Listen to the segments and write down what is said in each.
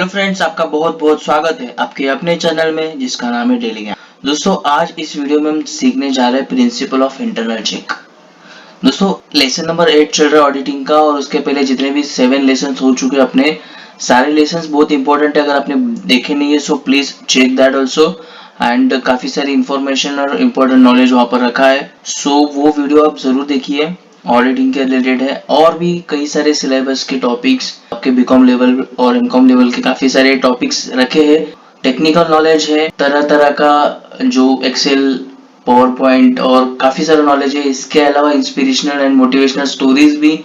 Hello friends, आपका बहुत बहुत स्वागत है आपके अपने चैनल में जिसका नाम है डेली ज्ञान। दोस्तों, आज इस वीडियो में हम सीखने जा रहे हैं प्रिंसिपल ऑफ इंटरनल चेक। दोस्तों, लेसन नंबर 8 चल रहा है ऑडिटिंग का, और उसके पहले जितने भी 7 लेसन हो चुके हैं अपने, सारे लेसन बहुत इंपॉर्टेंट है। अगर आपने देखे नहीं है so please check that also, and काफी सारी इंफॉर्मेशन और इम्पोर्टेंट नॉलेज वहां पर रखा है। सो वो वीडियो आप जरूर देखिए, ऑडिटिंग के रिलेटेड है। और भी कई सारे सिलेबस के टॉपिक्स आपके बीकॉम लेवल और एमकॉम लेवल के काफी सारे टॉपिक्स रखे हैं। टेक्निकल नॉलेज है, तरह तरह का जो एक्सेल, पावर पॉइंट और काफी सारा नॉलेज है। इसके अलावा इंस्पिरेशनल एंड मोटिवेशनल स्टोरीज भी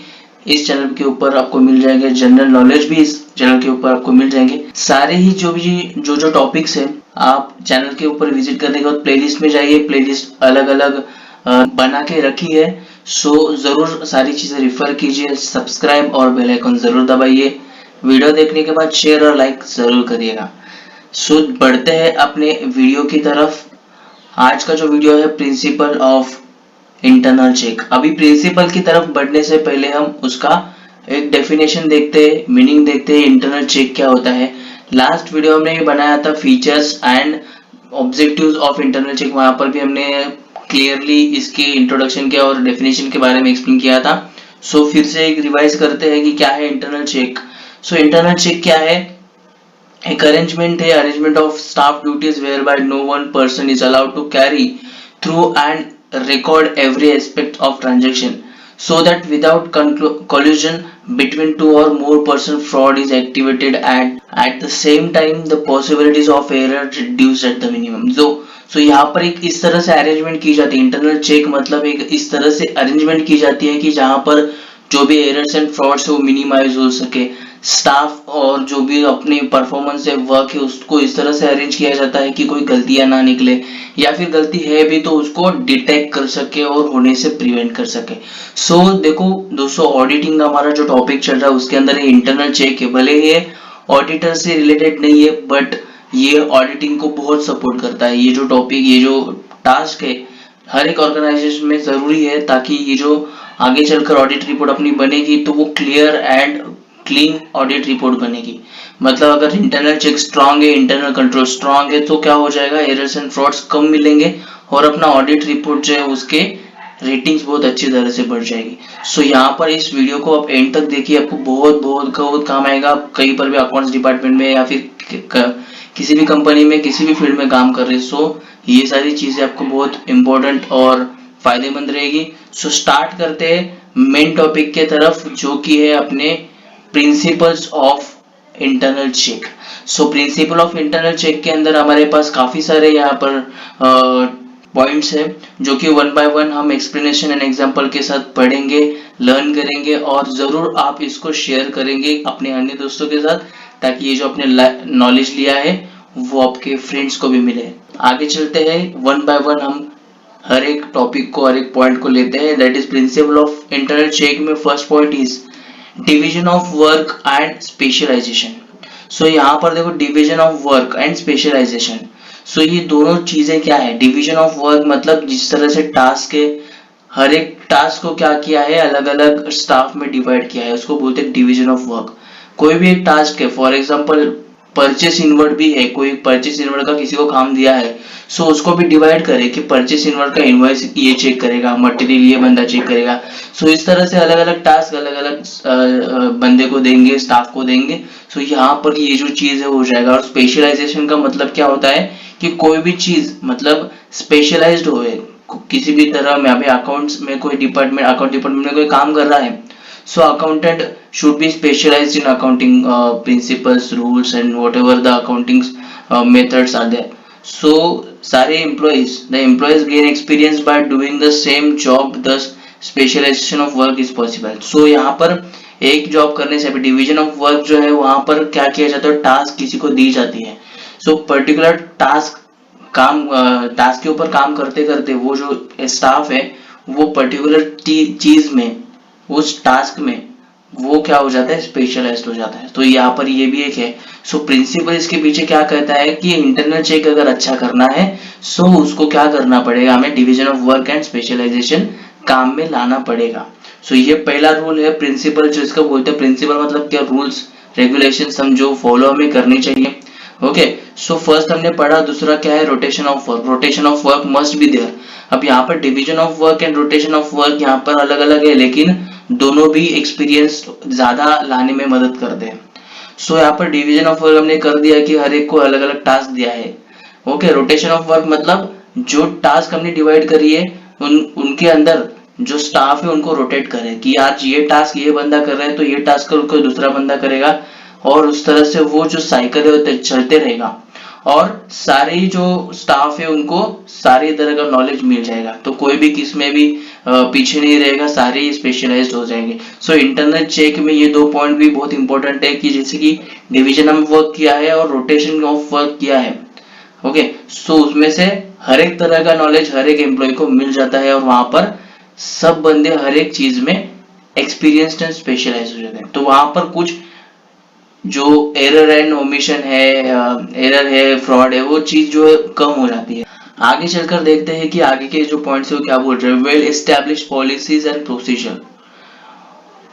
इस चैनल के ऊपर आपको मिल जाएंगे। जनरल नॉलेज भी इस चैनल के ऊपर आपको मिल जाएंगे। सारे ही जो टॉपिक्स है, आप चैनल के ऊपर विजिट करने के बाद प्लेलिस्ट में जाइए। प्लेलिस्ट अलग अलग बना के रखी है, सो जरूर सारी चीजें रिफर कीजिए। सब्सक्राइब और बेल आइकन जरूर दबाइए। वीडियो देखने के बाद शेयर और लाइक जरूर करिएगा। सो बढ़ते हैं अपने वीडियो की तरफ। आज का जो वीडियो है प्रिंसिपल ऑफ इंटरनल चेक। अभी प्रिंसिपल की तरफ बढ़ने से पहले हम उसका एक डेफिनेशन देखते हैं, मीनिंग देखते हैं। इंटरनल चेक क्या होता है। लास्ट वीडियो हमने ये बनाया था features and objectives of internal check. वहां पर भी हमने क्लियरली इसके इंट्रोडक्शन के और डेफिनेशन के बारे में एक्सप्लेन किया था। सो फिर से एक रिवाइज करते हैं कि क्या है internal check. So internal check क्या है? एक अरेंजमेंट है, arrangement of staff duties whereby no one person is allowed to carry through and record every aspect of transaction so that without collusion between two or more person fraud is activated at the same time the possibilities of error reduced at the minimum। so यहाँ पर एक इस तरह से arrangement की जाती है। Internal check मतलब एक इस तरह से अरेंजमेंट की जाती है कि जहां पर जो भी एरर्स एंड फ्रॉड्स है वो मिनिमाइज हो सके। स्टाफ और जो भी अपनी परफॉर्मेंस है, वर्क है, उसको इस तरह से अरेंज किया जाता है कि कोई गलतियां ना निकले, या फिर गलती है भी तो उसको डिटेक्ट कर सके और होने से प्रिवेंट कर सके। सो देखो दोस्तों, ऑडिटिंग का हमारा जो टॉपिक चल रहा है उसके अंदर ये इंटरनल चेक है। भले ये ऑडिटर से रिलेटेड नहीं है, बट ये ऑडिटिंग को बहुत सपोर्ट करता है। ये जो टॉपिक, ये जो टास्क है, हर एक ऑर्गेनाइजेशन में जरूरी है, ताकि ये जो आगे चलकर ऑडिट रिपोर्ट अपनी बनेगी तो वो clear and clean audit report बनेगी। मतलब अगर इंटरनल चेक स्ट्रांग है, इंटरनल कंट्रोल स्ट्रांग है, तो क्या हो जाएगा, एरर्स एंड फ्रॉड्स कम मिलेंगे और अपना ऑडिट रिपोर्ट जो है उसके रेटिंग्स बहुत अच्छी तरह से बढ़ जाएगी। सो यहाँ पर इस वीडियो को आप एंड तक देखिए, आपको बहुत बहुत बहुत काम आएगा। कहीं पर भी अकाउंट्स डिपार्टमेंट में या फिर किसी भी कंपनी में, किसी भी फील्ड में काम कर रहे हैं, सो ये सारी चीजें आपको बहुत इंपॉर्टेंट और फायदेमंद रहेगी। सो स्टार्ट करते हैं मेन टॉपिक के तरफ, जो कि है अपने principles of internal check. So principle of internal check के अंदर हमारे पास काफी सारे यहाँ पर पॉइंट्स है, जो कि वन बाय वन हम एक्सप्लेनेशन एंड एग्जांपल के साथ पढ़ेंगे, लर्न करेंगे, और जरूर आप इसको शेयर करेंगे अपने अन्य दोस्तों के साथ, ताकि ये जो आपने नॉलेज लिया है वो आपके फ्रेंड्स को भी मिले। आगे चलते हैं, वन बाय वन हम हर एक टॉपिक को, हर एक पॉइंट को लेते हैं। That is principle of internal check में first point is division of work and specialisation. So यहाँ पर देखो, division of work and specialisation. So ये दोनों चीजें क्या है? डिवीजन ऑफ वर्क मतलब जिस तरह से टास्क है, हर एक टास्क को क्या किया है, अलग अलग स्टाफ में डिवाइड किया है, उसको बोलते हैं डिवीजन ऑफ वर्क। कोई भी एक टास्क है, फॉर एग्जाम्पल परचेस इनवर्ड भी है, कोई परचेस इनवर्ड का किसी को काम दिया है, सो उसको भी डिवाइड करे कि परचेस इनवर्ड का इनवॉइस ये चेक करेगा, मटेरियल ये बंदा चेक करेगा। सो इस तरह से अलग अलग टास्क अलग अलग बंदे को देंगे, स्टाफ को देंगे। सो यहाँ पर ये जो चीज है हो जाएगा। और स्पेशलाइजेशन का मतलब क्या होता है कि कोई भी चीज मतलब स्पेशलाइज्ड हो, किसी भी तरह में। अभी अकाउंट्स में कोई डिपार्टमेंट, अकाउंट डिपार्टमेंट में कोई काम कर रहा है, so accountant should be specialized in accounting principles, rules and whatever the accounting methods are there। so सारे the employees gain experience by doing the same job, thus specialization of work is possible। so यहाँ पर एक job करने से division of work जो है वहां पर क्या किया जाता है, टास्क किसी को दी जाती है। so पर्टिकुलर टास्क के ऊपर काम करते करते वो जो स्टाफ है वो पर्टिकुलर चीज में, उस टास्क में वो क्या हो जाता है, स्पेशलाइज्ड हो जाता है। तो यहाँ पर ये भी एक है। सो प्रिंसिपल इसके पीछे क्या कहता है कि इंटरनल चेक अगर अच्छा करना है सो उसको क्या करना पड़ेगा, हमें division of work and specialization काम में लाना पड़ेगा। सो ये पहला रूल है प्रिंसिपल, जो इसका बोलते हैं प्रिंसिपल मतलब क्या, रूल्स रेगुलेशंस हम जो फॉलो हमें करनी चाहिए। ओके, सो फर्स्ट हमने पढ़ा। दूसरा क्या है, rotation of work. Rotation of work must be there. अब यहाँ पर division of work and rotation of work यहाँ पर अलग अलग है, लेकिन दोनों भी एक्सपीरियंस ज्यादा लाने में मदद करते हैं। सो यहाँ पर डिवीजन ऑफ वर्क हमने कर दिया कि हर एक को अलग अलग टास्क दिया है। ओके, रोटेशन ऑफ वर्क मतलब जो टास्क हमने डिवाइड करी है उनके अंदर जो स्टाफ है उनको रोटेट करें कि आज ये टास्क ये बंदा कर रहा है तो ये टास्क को दूसरा बंदा करेगा, और उस तरह से वो जो साइकिल है वो चलते रहेगा, और सारे जो स्टाफ है उनको सारी तरह का नॉलेज मिल जाएगा, तो कोई भी किस में भी पीछे नहीं रहेगा, सारे स्पेशलाइज्ड हो जाएंगे। सो इंटरनल चेक में ये दो पॉइंट भी बहुत इंपॉर्टेंट है कि जैसे कि डिवीजन ऑफ वर्क किया है और रोटेशन ऑफ वर्क किया है। ओके, सो उसमें से हर एक तरह का नॉलेज हर एक एम्प्लॉय को मिल जाता है, और वहां पर सब बंदे हर एक चीज में एक्सपीरियंस्ड एंड स्पेशलाइज हो जाते हैं। तो वहां पर कुछ जो एरर एंड ओमिशन है, एरर है, फ्रॉड है, वो चीज जो है कम हो जाती है। आगे चलकर देखते हैं कि आगे के जो पॉइंट्स है वो क्या बोल रहे हैं। Well established policies and procedure.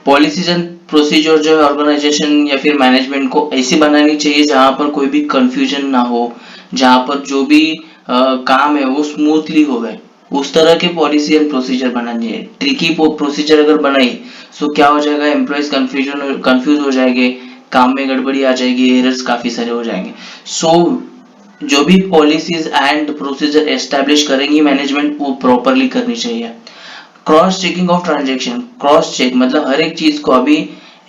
Policies and procedure जो है ऑर्गेनाइजेशन या फिर मैनेजमेंट को ऐसी बनानी चाहिए जहां पर कोई भी कंफ्यूजन ना हो, जहां पर जो भी काम है वो स्मूथली हो गए, उस तरह के पॉलिसी एंड प्रोसीजर बनानी है। ट्रिकी प्रोसीजर अगर बनाई तो क्या हो जाएगा, एम्प्लॉयज कंफ्यूज हो जाएंगे, काम में गड़बड़ी आ जाएगी, एरर्स काफी सारे हो जाएंगे। सो जो भी पॉलिसीज एंड प्रोसीजर एस्टेब्लिश करेंगी मैनेजमेंट, वो प्रॉपरली करनी चाहिए। Cross checking of transaction. Cross check मतलब हर एक चीज को, अभी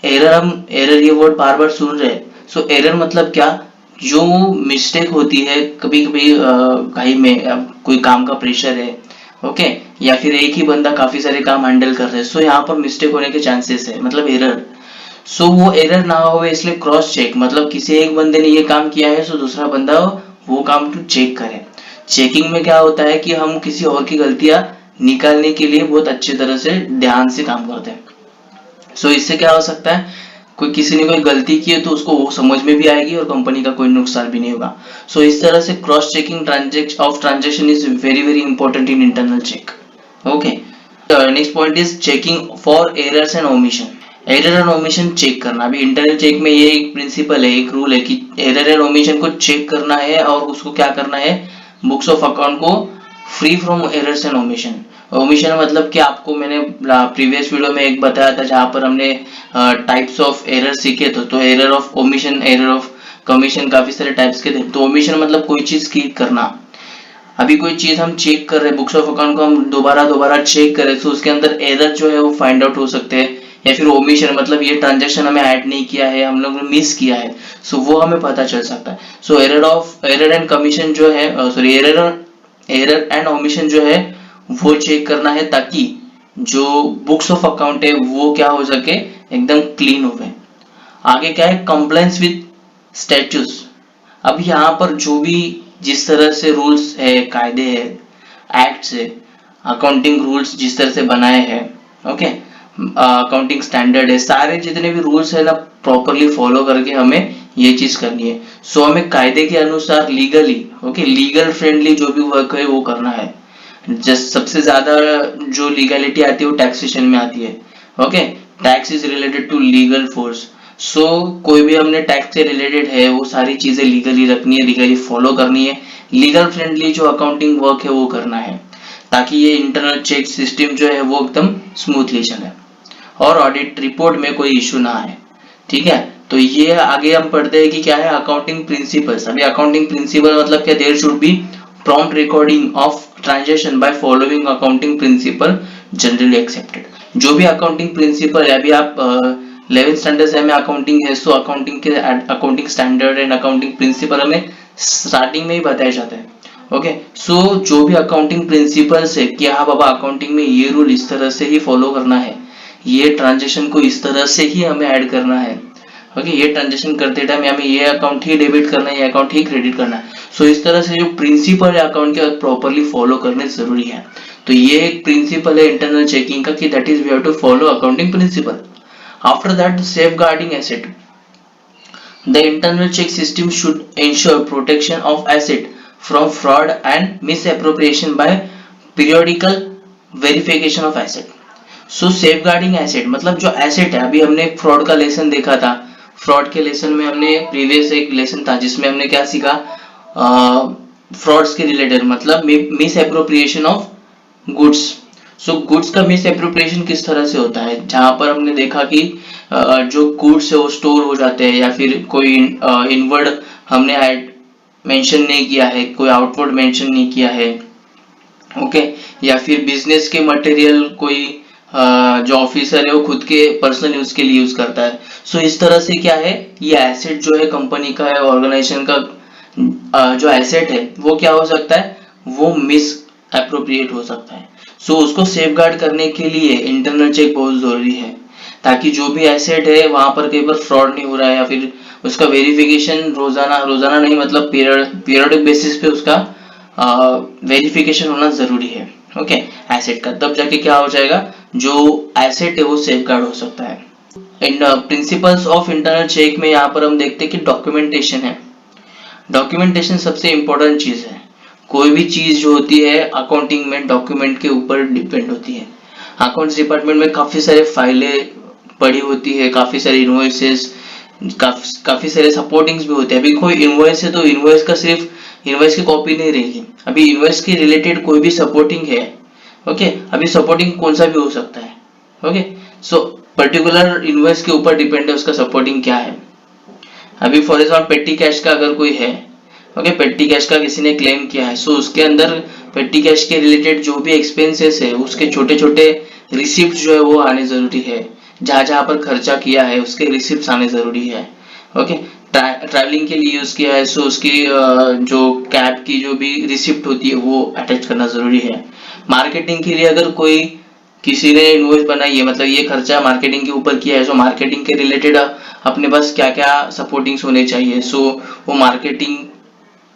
एरर ये वर्ड बार बार सुन रहे हैं। सो एरर मतलब क्या, जो मिस्टेक होती है कभी कभी कहीं में कोई काम का प्रेशर है, ओके, या फिर एक ही बंदा काफी सारे काम हैंडल कर रहे हैं, सो यहाँ पर मिस्टेक होने के चांसेस है, मतलब एरर। सो वो एरर ना हो इसलिए क्रॉस चेक, मतलब किसी एक बंदे ने ये काम किया है सो दूसरा बंदा वो काम को चेक करे। चेकिंग में क्या होता है कि हम किसी और की गलतियां निकालने के लिए बहुत अच्छी तरह से ध्यान से काम करते हैं। सो इससे क्या हो सकता है, कोई किसी ने कोई गलती की है तो उसको वो समझ में भी आएगी और कंपनी का कोई नुकसान भी नहीं होगा। सो इस तरह से cross checking of transaction is very very important in internal check. Okay, next point is checking for errors and omission. Error and omission check करना। अभी इंटरनल चेक में ये एक प्रिंसिपल है, एक रूल है कि एरर एंड ओमिशन को चेक करना है, और उसको क्या करना है, बुक्स ऑफ अकाउंट को free from errors and omission. Omission मतलब कि आपको मैंने प्रीवियस वीडियो में एक बताया था जहां पर हमने टाइप्स ऑफ एरर सीखे थे, तो error of omission, error of commission, काफी सारे टाइप्स के थे। तो ओमिशन मतलब कोई चीज स्किप करना। अभी कोई चीज हम चेक कर रहे हैं, बुक्स ऑफ अकाउंट को हम दोबारा चेक करें तो उसके अंदर एरर जो है वो फाइंड आउट हो सकते हैं, या फिर ओमिशन मतलब ये ट्रांजेक्शन हमें ऐड नहीं किया है, हम लोग ने मिस किया है, सो वो हमें पता चल सकता है। सो एरर एंड कमीशन जो है, सॉरी एरर एंड ओमिशन जो है वो चेक करना है, ताकि जो बुक्स ऑफ अकाउंट है वो क्या हो सके, एकदम क्लीन हो गए। आगे क्या है, कंप्लायंस विद स्टैट्यूट्स। अब यहाँ पर जो भी जिस तरह से रूल्स है, कायदे है, एक्ट्स है, अकाउंटिंग रूल्स जिस तरह से बनाए हैं, ओके, अकाउंटिंग स्टैंडर्ड है, सारे जितने भी रूल्स है ना प्रॉपरली फॉलो करके हमें ये चीज करनी है। सो हमें कायदे के अनुसार लीगली, ओके, लीगल फ्रेंडली जो भी वर्क है वो करना है। जस्ट सबसे ज्यादा जो लीगलिटी आती है वो टैक्सेशन में आती है। Okay, tax is related to legal force. So कोई भी हमने टैक्स से रिलेटेड है वो सारी चीजें लीगली रखनी है, लीगली फॉलो करनी है, लीगल फ्रेंडली जो अकाउंटिंग वर्क है वो करना है, ताकि ये इंटरनल चेक सिस्टम जो है वो एकदम स्मूथली चले और ऑडिट रिपोर्ट में कोई इश्यू ना आए। ठीक है, तो ये आगे हम पढ़ते हैं कि क्या है अकाउंटिंग प्रिंसिपल्स। अभी अकाउंटिंग प्रिंसिपल मतलब क्या, there should be prompt recording of transaction by following accounting principle generally accepted. जो भी अकाउंटिंग प्रिंसिपल है, अभी आप 11th स्टैंडर्ड से में अकाउंटिंग है, सो अकाउंटिंग के accounting standard and accounting principle हमें स्टार्टिंग में ही बताए जाते हैं। ओके, सो जो भी अकाउंटिंग प्रिंसिपल्स है कि हाँ बाबा अकाउंटिंग में ये रूल इस तरह से ही फॉलो करना है, ये ट्रांजेक्शन को इस तरह से ही हमें ऐड करना है, ओके, ये ट्रांजेक्शन करते टाइम हमें ये अकाउंट ही डेबिट करना है, ये अकाउंट ही क्रेडिट करना है। सो इस तरह से जो प्रिंसिपल है अकाउंट के प्रॉपरली फॉलो करने जरूरी है। तो ये एक प्रिंसिपल है इंटरनल चेकिंग का कि that is we have to follow accounting principle. After that safeguarding asset. The internal check system should ensure protection of asset from fraud and misappropriation by periodical verification of asset. So safeguarding asset मतलब जो asset है, अभी हमने fraud का lesson देखा था, fraud के lesson में हमने प्रीवियस एक लेसन था जिसमें हमने क्या सीखा, फ्रॉड्स के रिलेटेड, मतलब miss appropriation of goods. So goods का मिस एप्रोप्रिएशन किस तरह से होता है, जहां पर हमने देखा कि जो गुड्स है वो स्टोर हो जाते हैं या फिर कोई इनवर्ड हमने मेंशन नहीं किया है, कोई आउटवर्ड मेंशन नहीं किया है, ओके, या फिर बिजनेस के मटेरियल कोई जो ऑफिसर है वो खुद के पर्सनल यूज के लिए यूज करता है। सो इस तरह से क्या है, ये एसेट जो है कंपनी का है, ऑर्गेनाइजेशन का जो एसेट है वो क्या हो सकता है, वो मिस एप्रोप्रिएट हो सकता है। सो उसको सेफगार्ड करने के लिए इंटरनल चेक बहुत जरूरी है, ताकि जो भी एसेट है वहां पर कई बार फ्रॉड नहीं हो रहा है, या फिर उसका वेरिफिकेशन रोजाना नहीं, मतलब पीरियडिक बेसिस पे उसका वेरिफिकेशन होना जरूरी है, ओके, एसेट का। तब जाके क्या हो जाएगा, जो एसेट है वो सेफगार्ड हो सकता है। इन प्रिंसिपल्स ऑफ इंटरनल चेक में यहाँ पर हम देखते हैं कि डॉक्यूमेंटेशन है। डॉक्यूमेंटेशन सबसे इंपॉर्टेंट चीज है। कोई भी चीज जो होती है अकाउंटिंग में डॉक्यूमेंट के ऊपर डिपेंड होती है। अकाउंट्स डिपार्टमेंट में काफी सारे फाइलें पड़ी होती है, काफी सारे इनवॉइसेस, काफी सारे सपोर्टिंग्स भी होते हैं। अभी कोई इनवॉइस है तो इनवॉइस का सिर्फ इनवॉइस की कॉपी नहीं रहेगी, अभी इनवॉइस के रिलेटेड कोई भी सपोर्टिंग है, ओके, अभी सपोर्टिंग कौन सा भी हो सकता है, ओके। सो पर्टिकुलर इनवॉइस के ऊपर डिपेंड है उसका सपोर्टिंग क्या है। अभी फॉर एग्जाम्पल पेटी कैश का अगर कोई है, ओके, पेटी कैश का किसी ने क्लेम किया है, सो उसके अंदर पेटी कैश के रिलेटेड जो भी एक्सपेंसेस है उसके छोटे छोटे रिसिप्ट जो है वो आने जरूरी है, जहां जहां पर खर्चा किया है उसके रिसिप्ट आने जरूरी है, ओके। ट्रैवलिंग के लिए यूज किया है सो उसकी जो कैब की जो भी रिसिप्ट होती है वो अटैच करना जरूरी है। मार्केटिंग के लिए अगर कोई किसी ने इनवॉइस बनाई है, मतलब ये खर्चा मार्केटिंग के ऊपर किया है, सो मार्केटिंग के रिलेटेड अपने पास क्या क्या सपोर्टिंग्स होने चाहिए, सो वो मार्केटिंग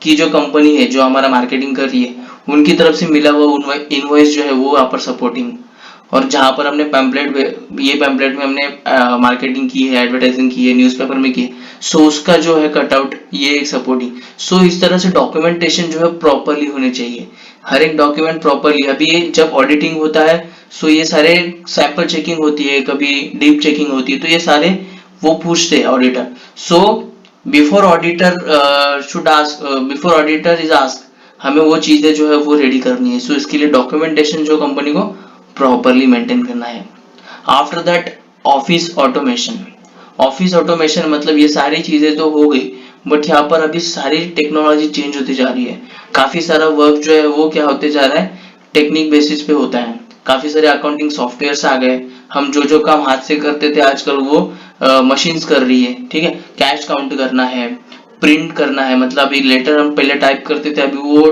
की जो कंपनी है जो हमारा मार्केटिंग कर रही है उनकी तरफ से मिला हुआ इनवॉइस जो है वो यहाँ पर सपोर्टिंग। और जहां पर हमने पैम्पलेट, ये पैम्पलेट में हमने मार्केटिंग की है, एडवर्टाइजिंग की है, न्यूज़पेपर में की है, सो उसका जो है कटआउट ये एक सपोर्टिंग। सो इस तरह से डॉक्यूमेंटेशन जो है प्रॉपरली होने चाहिए, हर एक डॉक्यूमेंट प्रॉपरली। अभी जब ऑडिटिंग होता है सो ये सारे सैंपल चेकिंग होती है, कभी डीप चेकिंग होती है, तो ये सारे वो पूछते हैं auditor. So before auditor should ask, before auditor is ask, हमें वो चीजें जो है वो रेडी करनी है। सो इसके लिए डॉक्यूमेंटेशन जो कंपनी को प्रॉपरली मेंटेन करना है। After that office automation. Office automation मतलब ये सारी चीजें तो हो गई, बट यहाँ पर अभी सारी टेक्नोलॉजी चेंज होती जा रही है। काफी सारा वर्क जो है वो क्या होते जा रहा है, टेक्निक बेसिस पे होता है। काफी सारे अकाउंटिंग सॉफ्टवेयर आ गए, हम जो जो काम हाथ से करते थे आजकल वो मशीन्स कर रही है, ठीक है। कैश काउंट करना है, प्रिंट करना है, मतलब अभी लेटर हम पहले टाइप करते थे, अभी वो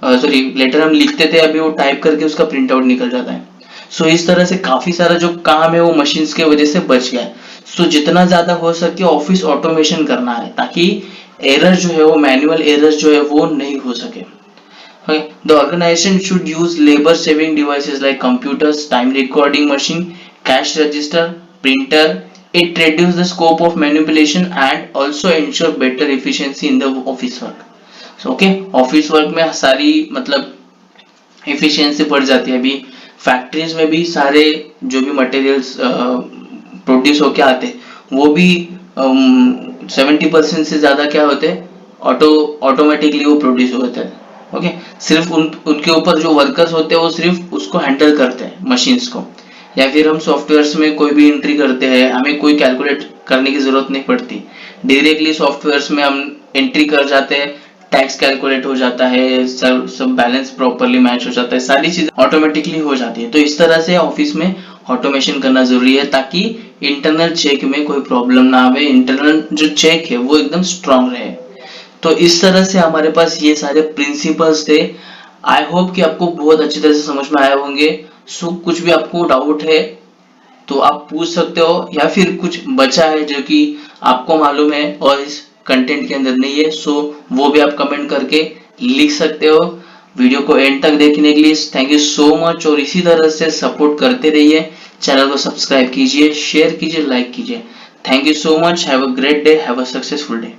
लेटर हम लिखते थे, अभी वो टाइप करके उसका प्रिंट आउट निकल जाता है। सो इस तरह से काफी सारा जो काम है वो मशीन्स के वजह से बच गया है। सो जितना ज्यादा हो सके ऑफिस ऑटोमेशन करना है, ताकि एरर जो है वो मैनुअल एरर जो है वो नहीं हो सके। The organization should use labor saving devices like computers, time recording machine, cash register, printer. It reduces the scope of manipulation and also ensure better efficiency in the office work. So, okay, office work में सारी मतलब efficiency बढ़ जाती है। अभी factories में भी सारे जो भी मटेरियल्स प्रोड्यूस होके आते वो भी 70% से ज्यादा क्या होते हैं, ऑटोमेटिकली वो प्रोड्यूस होते हैं, ओके। सिर्फ उनके ऊपर जो वर्कर्स होते हैं वो सिर्फ उसको हैंडल करते हैं मशीन्स को, या फिर हम सॉफ्टवेयर्स में कोई भी एंट्री करते हैं हमें कोई कैलकुलेट करने की जरूरत नहीं पड़ती, डायरेक्टली सॉफ्टवेयर्स में हम एंट्री कर जाते हैं, टैक्स कैलकुलेट हो जाता है, सब बैलेंस प्रॉपरली मैच हो जाता है, सारी चीजें ऑटोमेटिकली हो जाती है। तो इस तरह से ऑफिस में ऑटोमेशन करना जरूरी है, ताकि इंटरनल चेक में कोई प्रॉब्लम ना आवे, इंटरनल जो चेक है वो एकदम स्ट्रांग रहे। तो इस तरह से हमारे पास ये सारे प्रिंसिपल्स थे। आई होप कि आपको बहुत अच्छी तरह से समझ में आए होंगे। सो कुछ भी आपको डाउट है तो आप पूछ सकते हो, या फिर कुछ बचा है जो कि आपको मालूम है और इस कंटेंट के अंदर नहीं है, सो वो भी आप कमेंट करके लिख सकते हो। वीडियो को एंड तक देखने के लिए थैंक यू सो मच, और इसी तरह से सपोर्ट करते रहिए। चैनल को सब्सक्राइब कीजिए, शेयर कीजिए, लाइक कीजिए। Thank you so much, have a great day, have a successful day.